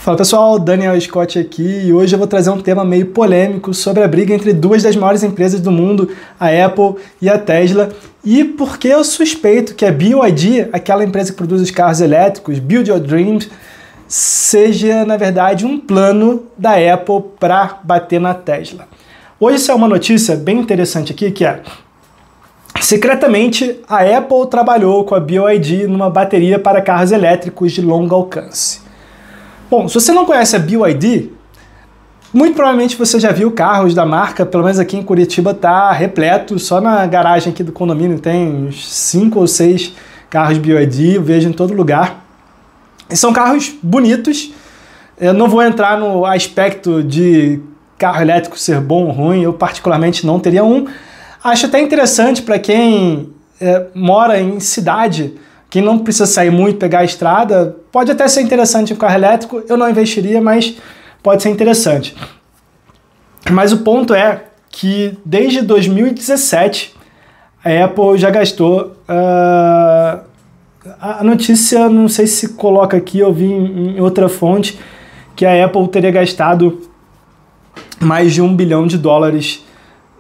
Fala pessoal, Daniel Scott aqui e hoje eu vou trazer um tema meio polêmico sobre a briga entre duas das maiores empresas do mundo, a Apple e a Tesla, e porque eu suspeito que a BYD, aquela empresa que produz os carros elétricos, Build Your Dreams, seja na verdade um plano da Apple para bater na Tesla. Hoje isso é uma notícia bem interessante aqui que é: secretamente a Apple trabalhou com a BYD numa bateria para carros elétricos de longo alcance. Bom, se você não conhece a BYD, muito provavelmente você já viu carros da marca, pelo menos aqui em Curitiba tá repleto, só na garagem aqui do condomínio tem uns 5 ou 6 carros BYD, eu vejo em todo lugar. E são carros bonitos, eu não vou entrar no aspecto de carro elétrico ser bom ou ruim, eu particularmente não teria um. Acho até interessante para quem mora em cidade, quem não precisa sair muito, pegar a estrada, pode até ser interessante um carro elétrico, eu não investiria, mas pode ser interessante. Mas o ponto é que desde 2017 a Apple já gastou, a notícia não sei se coloca aqui, eu vi em outra fonte, que a Apple teria gastado mais de $1 bilhão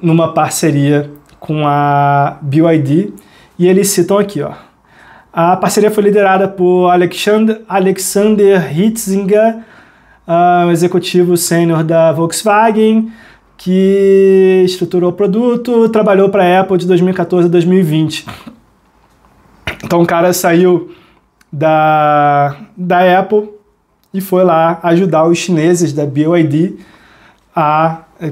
numa parceria com a BYD, e eles citam aqui, ó. A parceria foi liderada por Alexander Hitzinger, executivo sênior da Volkswagen, que estruturou o produto, trabalhou para a Apple de 2014 a 2020. Então o cara saiu da Apple e foi lá ajudar os chineses da BYD,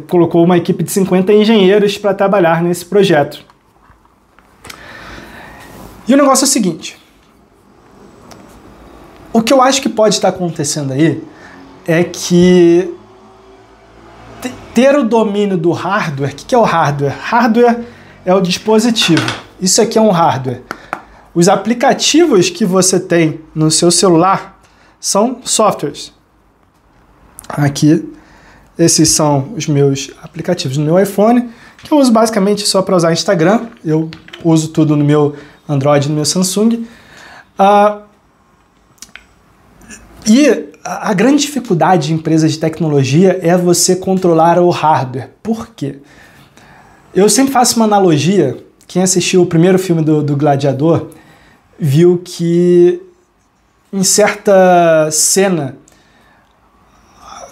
colocou uma equipe de 50 engenheiros para trabalhar nesse projeto. E o negócio é o seguinte: o que eu acho que pode estar acontecendo aí é que ter o domínio do hardware. O que é o hardware? Hardware é o dispositivo. Isso aqui é um hardware. Os aplicativos que você tem no seu celular são softwares. Aqui, esses são os meus aplicativos no meu iPhone, que eu uso basicamente só para usar Instagram. Eu uso tudo no meu Android, no meu Samsung. E a grande dificuldade de empresas de tecnologia é você controlar o hardware. Por quê? Eu sempre faço uma analogia. Quem assistiu o primeiro filme do Gladiador viu que em certa cena,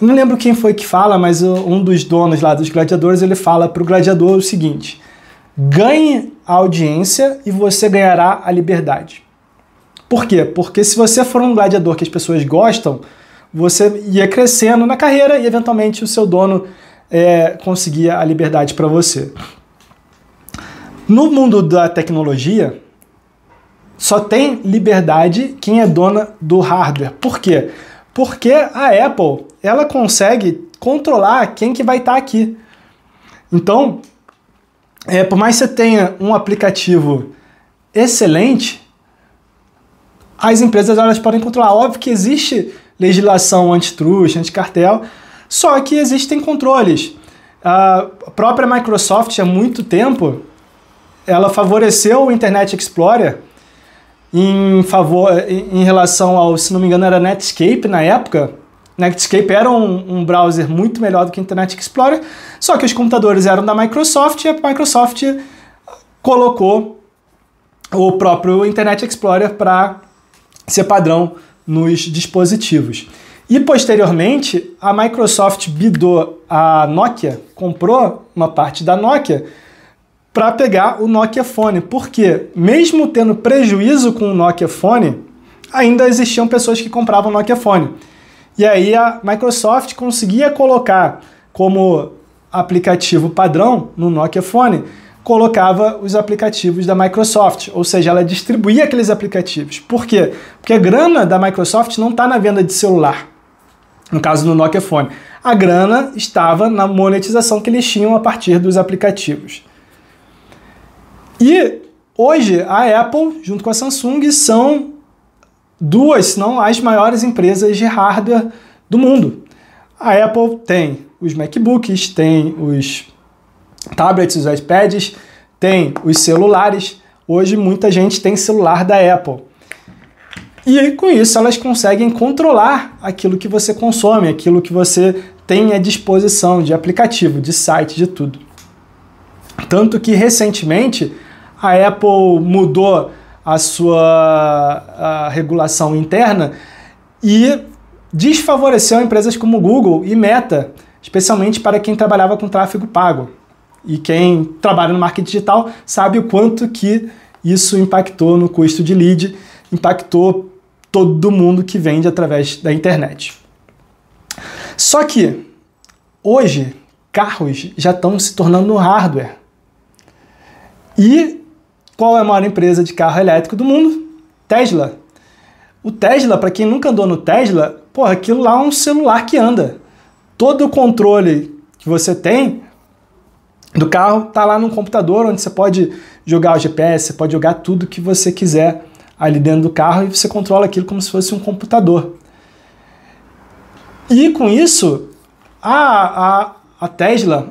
não lembro quem foi que fala, mas um dos donos lá dos gladiadores, ele fala para o gladiador o seguinte: ganhe a audiência e você ganhará a liberdade. Por quê? Porque se você for um gladiador que as pessoas gostam, você ia crescendo na carreira e eventualmente o seu dono conseguia a liberdade para você. No mundo da tecnologia, só tem liberdade quem é dona do hardware. Por quê? Porque a Apple, ela consegue controlar quem que vai estar aqui. Então, por mais que você tenha um aplicativo excelente, as empresas elas podem controlar. Óbvio que existe legislação antitrust, anticartel, só que existem controles. A própria Microsoft, há muito tempo, ela favoreceu o Internet Explorer em relação ao, se não me engano, era Netscape na época. Netscape era um browser muito melhor do que o Internet Explorer, só que os computadores eram da Microsoft e a Microsoft colocou o próprio Internet Explorer para ser padrão nos dispositivos. E posteriormente, a Microsoft bidou a Nokia, comprou uma parte da Nokia para pegar o Nokia Phone. Porque mesmo tendo prejuízo com o Nokia Phone, ainda existiam pessoas que compravam o Nokia Phone. E aí a Microsoft conseguia colocar como aplicativo padrão no Nokia Phone, colocava os aplicativos da Microsoft, ou seja, ela distribuía aqueles aplicativos. Por quê? Porque a grana da Microsoft não está na venda de celular, no caso do Nokia Phone. A grana estava na monetização que eles tinham a partir dos aplicativos. E hoje a Apple, junto com a Samsung, são duas, se não as maiores empresas de hardware do mundo. A Apple tem os MacBooks, tem os tablets, os iPads, tem os celulares. Hoje muita gente tem celular da Apple. E com isso elas conseguem controlar aquilo que você consome, aquilo que você tem à disposição de aplicativo, de site, de tudo. Tanto que recentemente a Apple mudou a sua regulação interna e desfavoreceu empresas como Google e Meta, especialmente para quem trabalhava com tráfego pago. E quem trabalha no marketing digital sabe o quanto que isso impactou no custo de lead, impactou todo mundo que vende através da internet. Só que hoje carros já estão se tornando hardware. E qual é a maior empresa de carro elétrico do mundo? Tesla. O Tesla, para quem nunca andou no Tesla, porra, aquilo lá é um celular que anda. Todo o controle que você tem do carro está lá no computador, onde você pode jogar o GPS, você pode jogar tudo que você quiser ali dentro do carro e você controla aquilo como se fosse um computador. E com isso, a Tesla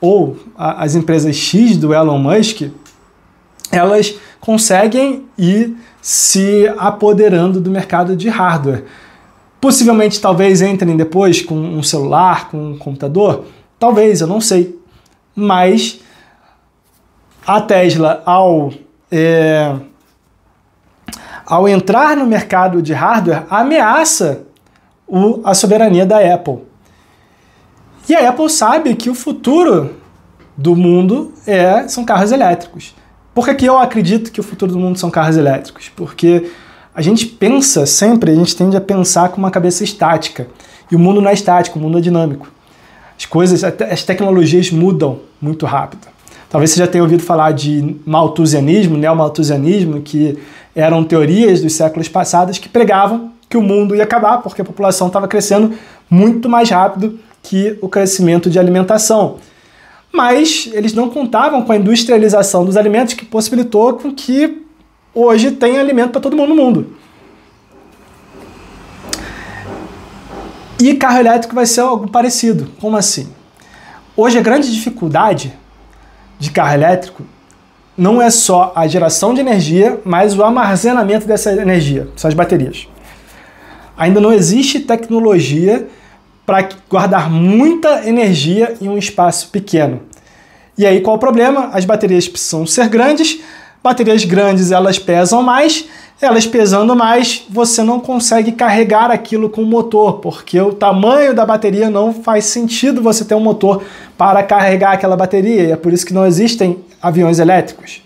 ou as empresas X do Elon Musk, elas conseguem ir se apoderando do mercado de hardware. Possivelmente, talvez entrem depois com um celular, com um computador, talvez, eu não sei. Mas a Tesla, ao entrar no mercado de hardware, ameaça a soberania da Apple. E a Apple sabe que o futuro do mundo são carros elétricos. Por que eu acredito que o futuro do mundo são carros elétricos? Porque a gente pensa sempre, a gente tende a pensar com uma cabeça estática. E o mundo não é estático, o mundo é dinâmico. As tecnologias mudam muito rápido. Talvez você já tenha ouvido falar de malthusianismo, neomalthusianismo, que eram teorias dos séculos passados que pregavam que o mundo ia acabar porque a população estava crescendo muito mais rápido que o crescimento de alimentação. Mas eles não contavam com a industrialização dos alimentos que possibilitou com que hoje tenha alimento para todo mundo no mundo. E carro elétrico vai ser algo parecido. Como assim? Hoje a grande dificuldade de carro elétrico não é só a geração de energia, mas o armazenamento dessa energia, são as baterias. Ainda não existe tecnologia para guardar muita energia em um espaço pequeno. E aí qual o problema? As baterias precisam ser grandes, baterias grandes elas pesam mais, elas pesando mais, você não consegue carregar aquilo com o motor, porque o tamanho da bateria não faz sentido você ter um motor para carregar aquela bateria, e é por isso que não existem aviões elétricos.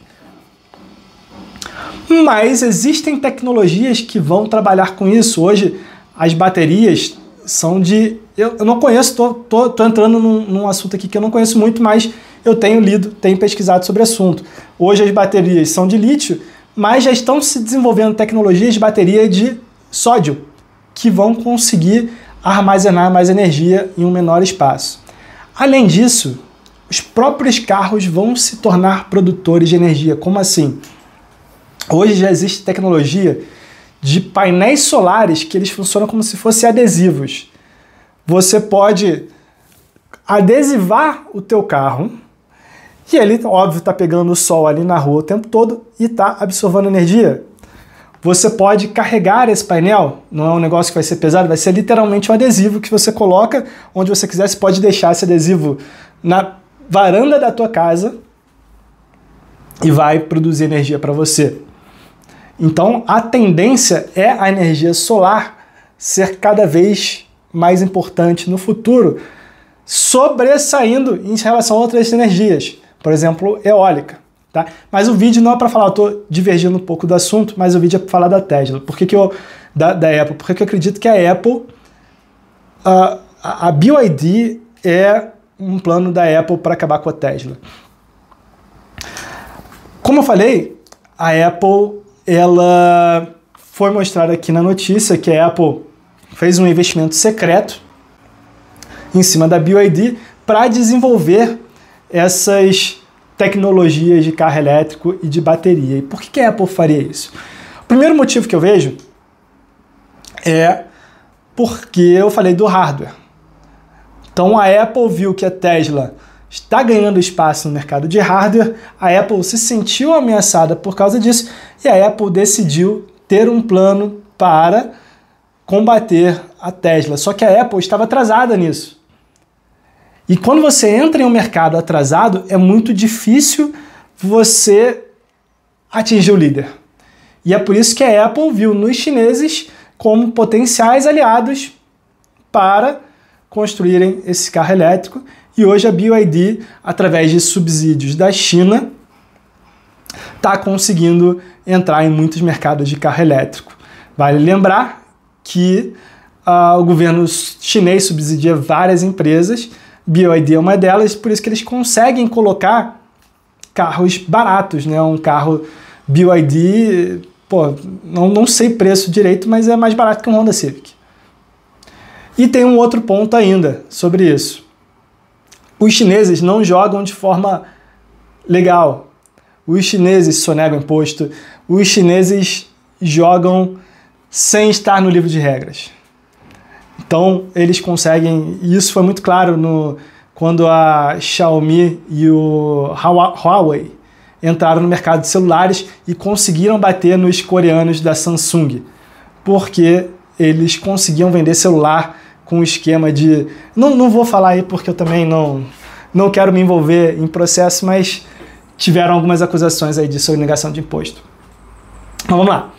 Mas existem tecnologias que vão trabalhar com isso. Hoje, as baterias são de... Eu não conheço, tô entrando num assunto aqui que eu não conheço muito, mas eu tenho lido, tenho pesquisado sobre o assunto. Hoje as baterias são de lítio, mas já estão se desenvolvendo tecnologias de bateria de sódio, que vão conseguir armazenar mais energia em um menor espaço. Além disso, os próprios carros vão se tornar produtores de energia. Como assim? Hoje já existe tecnologia de painéis solares que eles funcionam como se fossem adesivos. Você pode adesivar o teu carro e ele, óbvio, está pegando o sol ali na rua o tempo todo e está absorvendo energia. Você pode carregar esse painel, não é um negócio que vai ser pesado, vai ser literalmente um adesivo que você coloca onde você quiser. Você pode deixar esse adesivo na varanda da tua casa e vai produzir energia para você. Então, a tendência é a energia solar ser cada vez mais importante no futuro, sobressaindo em relação a outras energias, por exemplo, eólica. Tá? Mas o vídeo não é para falar, eu estou divergindo um pouco do assunto, mas o vídeo é para falar da Tesla. Por que da Apple? Porque eu acredito que a Apple, a BYD é um plano da Apple para acabar com a Tesla. Como eu falei, a Apple ela foi mostrada aqui na notícia que a Apple fez um investimento secreto em cima da BYD para desenvolver essas tecnologias de carro elétrico e de bateria. E por que a Apple faria isso? O primeiro motivo que eu vejo é porque eu falei do hardware. Então a Apple viu que a Tesla está ganhando espaço no mercado de hardware, a Apple se sentiu ameaçada por causa disso e a Apple decidiu ter um plano para combater a Tesla. Só que a Apple estava atrasada nisso. E quando você entra em um mercado atrasado, é muito difícil você atingir o líder. E é por isso que a Apple viu nos chineses como potenciais aliados para construírem esse carro elétrico. E hoje a BYD, através de subsídios da China, está conseguindo entrar em muitos mercados de carro elétrico. Vale lembrar que o governo chinês subsidia várias empresas, BYD é uma delas, por isso que eles conseguem colocar carros baratos, né? Um carro BYD, não sei preço direito, mas é mais barato que um Honda Civic. E tem um outro ponto ainda sobre isso. Os chineses não jogam de forma legal. Os chineses sonegam imposto. Os chineses jogam sem estar no livro de regras. Então, eles conseguem... E isso foi muito claro quando a Xiaomi e o Huawei entraram no mercado de celulares e conseguiram bater nos coreanos da Samsung. Porque eles conseguiam vender celular com um esquema de... Não vou falar aí porque eu também não quero me envolver em processo, mas tiveram algumas acusações aí de sonegação de imposto. Então vamos lá.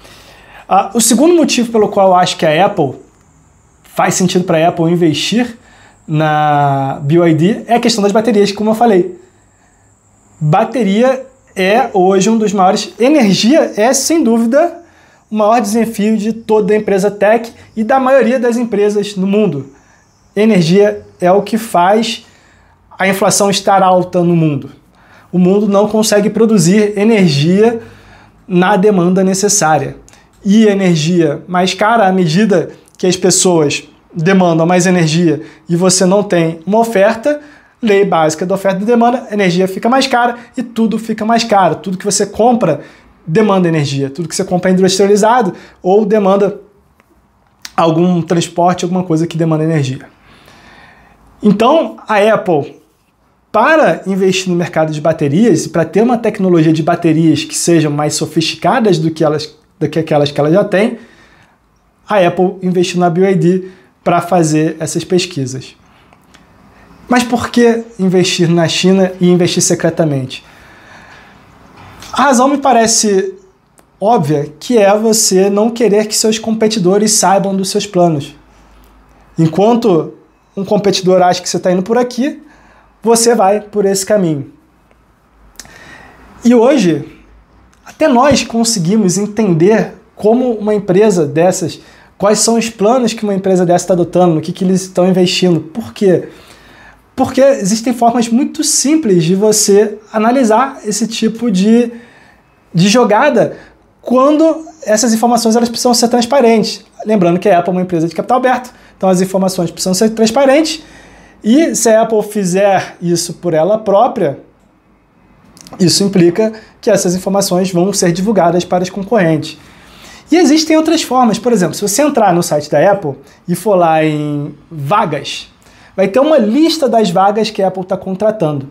O segundo motivo pelo qual eu acho que a Apple faz sentido para a Apple investir na BYD é a questão das baterias, como eu falei. Bateria é hoje um dos maiores... Energia é, sem dúvida, o maior desafio de toda a empresa tech e da maioria das empresas no mundo. Energia é o que faz a inflação estar alta no mundo. O mundo não consegue produzir energia na demanda necessária. E energia mais cara, à medida que as pessoas demandam mais energia e você não tem uma oferta, lei básica da oferta e demanda, energia fica mais cara e tudo fica mais caro. Tudo que você compra demanda energia. Tudo que você compra é industrializado ou demanda algum transporte, alguma coisa que demanda energia. Então, a Apple, para investir no mercado de baterias e para ter uma tecnologia de baterias que sejam mais sofisticadas do que aquelas que ela já tem, a Apple investiu na BYD para fazer essas pesquisas. Mas por que investir na China e investir secretamente? A razão me parece óbvia, que é você não querer que seus competidores saibam dos seus planos. Enquanto um competidor acha que você está indo por aqui, você vai por esse caminho. E hoje, até nós conseguimos entender como uma empresa dessas, quais são os planos que uma empresa dessa está adotando, no que eles estão investindo. Por quê? Porque existem formas muito simples de você analisar esse tipo de jogada quando essas informações elas precisam ser transparentes. Lembrando que a Apple é uma empresa de capital aberto, então as informações precisam ser transparentes. E se a Apple fizer isso por ela própria, isso implica que essas informações vão ser divulgadas para os concorrentes. E existem outras formas. Por exemplo, se você entrar no site da Apple e for lá em vagas, vai ter uma lista das vagas que a Apple está contratando.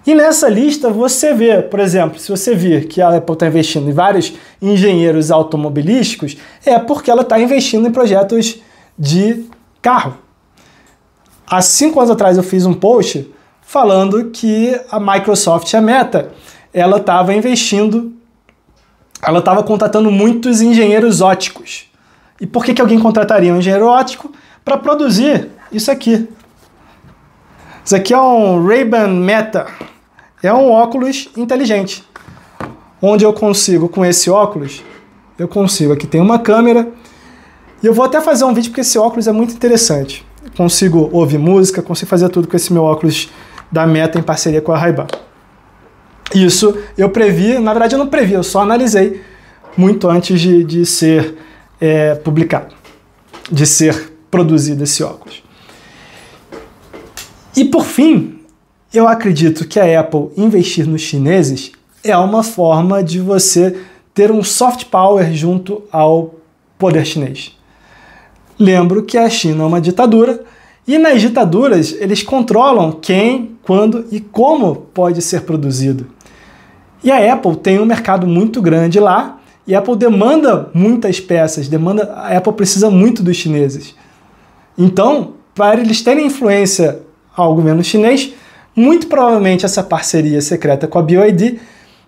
E nessa lista você vê, por exemplo, se você vir que a Apple está investindo em vários engenheiros automobilísticos, é porque ela está investindo em projetos de carro. Há 5 anos atrás eu fiz um post falando que a Microsoft, a Meta, ela estava contratando muitos engenheiros óticos. E por que alguém contrataria um engenheiro óptico? Para produzir isso aqui. Isso aqui é um Ray-Ban Meta. É um óculos inteligente. Onde eu consigo, com esse óculos, aqui tem uma câmera. E eu vou até fazer um vídeo porque esse óculos é muito interessante. Eu consigo ouvir música, consigo fazer tudo com esse meu óculos da Meta em parceria com a Ray-Ban. Isso eu previ, na verdade eu não previ, eu só analisei muito antes de ser publicado, de ser produzido esse óculos. E por fim, eu acredito que a Apple investir nos chineses é uma forma de você ter um soft power junto ao poder chinês. Lembro que a China é uma ditadura e nas ditaduras eles controlam quem, quando e como pode ser produzido. E a Apple tem um mercado muito grande lá E a Apple demanda muitas peças, a Apple precisa muito dos chineses. Então, para eles terem influência ao governo chinês, muito provavelmente essa parceria secreta com a BYD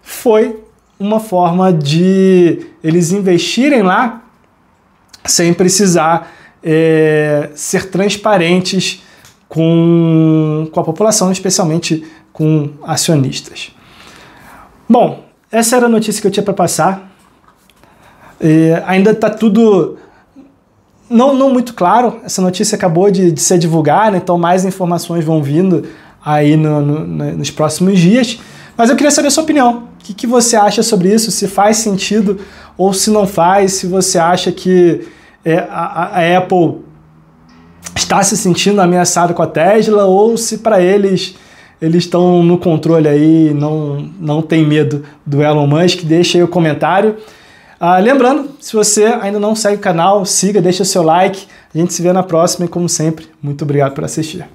foi uma forma de eles investirem lá sem precisar ser transparentes com a população, especialmente com acionistas. Bom, essa era a notícia que eu tinha para passar. Ainda está tudo não muito claro. Essa notícia acabou de ser divulgada, então mais informações vão vindo aí nos próximos dias. Mas eu queria saber a sua opinião. O que você acha sobre isso? Se faz sentido ou se não faz? Se você acha que a Apple está se sentindo ameaçada com a Tesla ou se para eles estão no controle aí, não tem medo do Elon Musk. Deixa aí o comentário. Lembrando, se você ainda não segue o canal, siga, deixa seu like. A gente se vê na próxima e, como sempre, muito obrigado por assistir.